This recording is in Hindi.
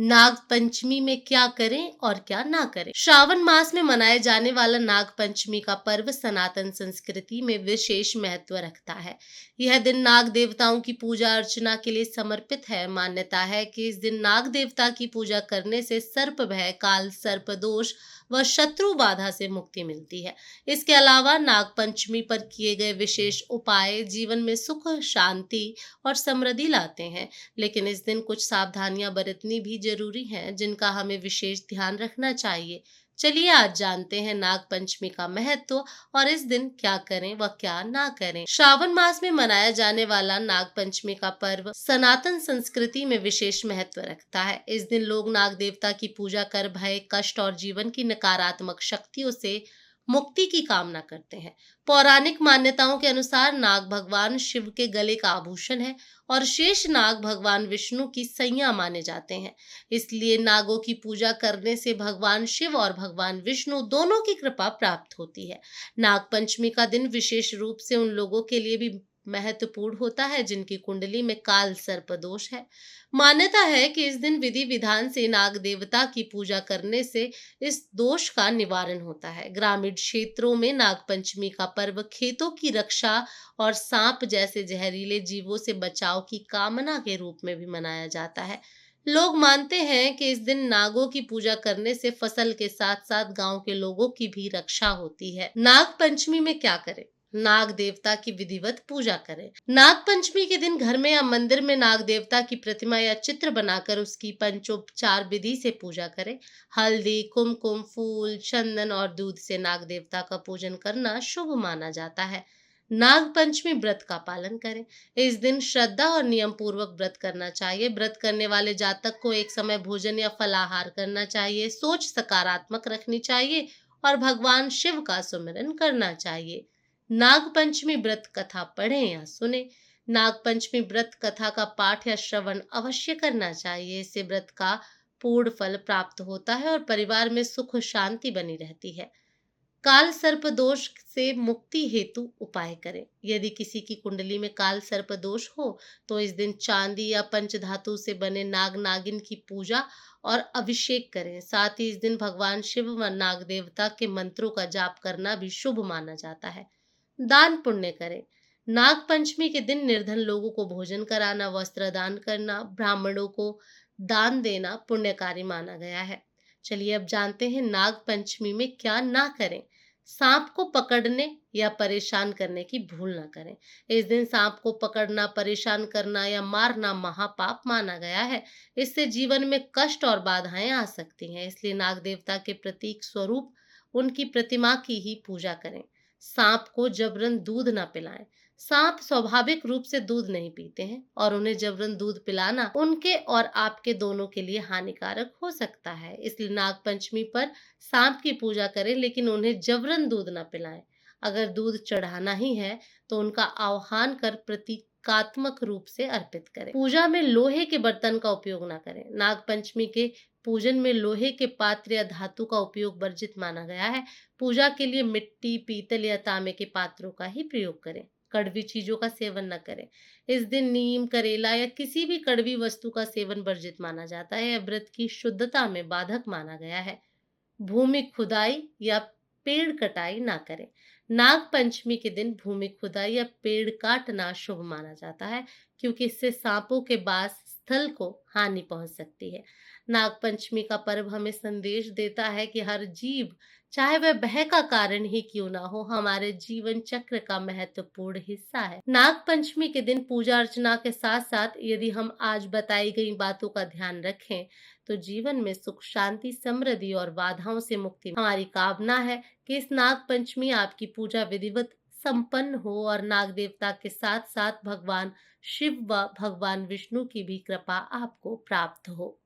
नाग पंचमी में क्या करें और क्या ना करें। श्रावण मास में मनाए जाने वाला नाग पंचमी का पर्व सनातन संस्कृति में विशेष महत्व रखता है। यह दिन नाग देवताओं की पूजा अर्चना के लिए समर्पित है। मान्यता है कि इस दिन नाग देवता की पूजा करने से सर्प भय, काल सर्प दोष व शत्रु बाधा से मुक्ति मिलती है। इसके अलावा नाग पंचमी पर किए गए विशेष उपाय जीवन में सुख, शांति और समृद्धि लाते हैं। लेकिन इस दिन कुछ सावधानियां बरतनी भी जरूरी हैं, जिनका हमें विशेष ध्यान रखना चाहिए। चलिए आज जानते हैं नाग पंचमी का महत्व और इस दिन क्या करें व क्या ना करें। श्रावण मास में मनाया जाने वाला नाग पंचमी का पर्व सनातन संस्कृति में विशेष महत्व रखता है। इस दिन लोग नाग देवता की पूजा कर भय, कष्ट और जीवन की नकारात्मक शक्तियों से मुक्ति की कामना करते हैं। पौराणिक मान्यताओं के अनुसार नाग भगवान शिव के गले का आभूषण है और शेष नाग भगवान विष्णु की सैया माने जाते हैं। इसलिए नागों की पूजा करने से भगवान शिव और भगवान विष्णु दोनों की कृपा प्राप्त होती है। नाग पंचमी का दिन विशेष रूप से उन लोगों के लिए भी महत्वपूर्ण होता है जिनकी कुंडली में काल सर्प दोष है। मान्यता है कि इस दिन विधि विधान से नाग देवता की पूजा करने से इस दोष का निवारण होता है। ग्रामीण क्षेत्रों में नाग पंचमी का पर्व खेतों की रक्षा और सांप जैसे जहरीले जीवों से बचाव की कामना के रूप में भी मनाया जाता है। लोग मानते हैं कि इस दिन नागों की पूजा करने से फसल के साथ साथ गांव के लोगों की भी रक्षा होती है। नाग पंचमी में क्या करें? नाग देवता की विधिवत पूजा करें। नाग पंचमी के दिन घर में या मंदिर में नाग देवता की प्रतिमा या चित्र बनाकर उसकी पंचोपचार विधि से पूजा करें। हल्दी, कुमकुम, फूल, चंदन और दूध से नाग देवता का पूजन करना शुभ माना जाता है। नाग पंचमी व्रत का पालन करें। इस दिन श्रद्धा और नियम पूर्वक व्रत करना चाहिए। व्रत करने वाले जातक को एक समय भोजन या फलाहार करना चाहिए, सोच सकारात्मक रखनी चाहिए और भगवान शिव का सुमिरन करना चाहिए। नाग पंचमी व्रत कथा पढ़ें या सुने। नाग पंचमी व्रत कथा का पाठ या श्रवण अवश्य करना चाहिए। इससे व्रत का पूर्ण फल प्राप्त होता है और परिवार में सुख शांति बनी रहती है। काल सर्प दोष से मुक्ति हेतु उपाय करें। यदि किसी की कुंडली में काल सर्प दोष हो तो इस दिन चांदी या पंचधातु से बने नाग नागिन की पूजा और अभिषेक करें। साथ ही इस दिन भगवान शिव व नाग देवता के मंत्रों का जाप करना भी शुभ माना जाता है। दान पुण्य करें। नाग पंचमी के दिन निर्धन लोगों को भोजन कराना, वस्त्र दान करना, ब्राह्मणों को दान देना पुण्यकारी माना गया है। चलिए अब जानते हैं नाग पंचमी में क्या ना करें। सांप को पकड़ने या परेशान करने की भूल ना करें। इस दिन सांप को पकड़ना, परेशान करना या मारना महापाप माना गया है। इससे जीवन में कष्ट और बाधाएं आ सकती हैं। इसलिए नाग देवता के प्रतीक स्वरूप उनकी प्रतिमा की ही पूजा करें। सांप को जबरन दूध ना पिलाएं। सांप स्वाभाविक रूप से दूध नहीं पीते हैं और उन्हें जबरन दूध पिलाना उनके और आपके दोनों के लिए हानिकारक हो सकता है। इसलिए नाग पंचमी पर सांप की पूजा करें लेकिन उन्हें जबरन दूध ना पिलाएं। अगर दूध चढ़ाना ही है तो उनका आह्वान कर प्रतीकात्मक रूप से अर्पित करें। पूजा में लोहे के बर्तन का उपयोग ना करें। नाग पंचमी के पूजन में लोहे के पात्र या धातु का उपयोग वर्जित माना गया है। पूजा के लिए मिट्टी, पीतल या तांबे के पात्रों का ही प्रयोग करें। कड़वी चीजों का सेवन न करें। इस दिन नीम, करेला या किसी भी कड़वी वस्तु का सेवन वर्जित माना जाता है। यह व्रत की शुद्धता में बाधक माना गया है। भूमि खुदाई या पेड़ कटाई ना करें। नाग पंचमी के दिन भूमि खुदाई या पेड़ काटना शुभ माना जाता है क्योंकि इससे सांपों के वास स्थल को हानि पहुंच सकती है। नाग पंचमी का पर्व हमें संदेश देता है कि हर जीव, चाहे वह भय का कारण ही क्यों ना हो, हमारे जीवन चक्र का महत्वपूर्ण हिस्सा है। नाग पंचमी के दिन पूजा अर्चना के साथ साथ यदि हम आज बताई गई बातों का ध्यान रखें तो जीवन में सुख, शांति, समृद्धि और बाधाओं से मुक्ति। हमारी कामना है कि इस नाग पंचमी आपकी पूजा विधिवत संपन्न हो और नाग देवता के साथ साथ भगवान शिव व भगवान विष्णु की भी कृपा आपको प्राप्त हो।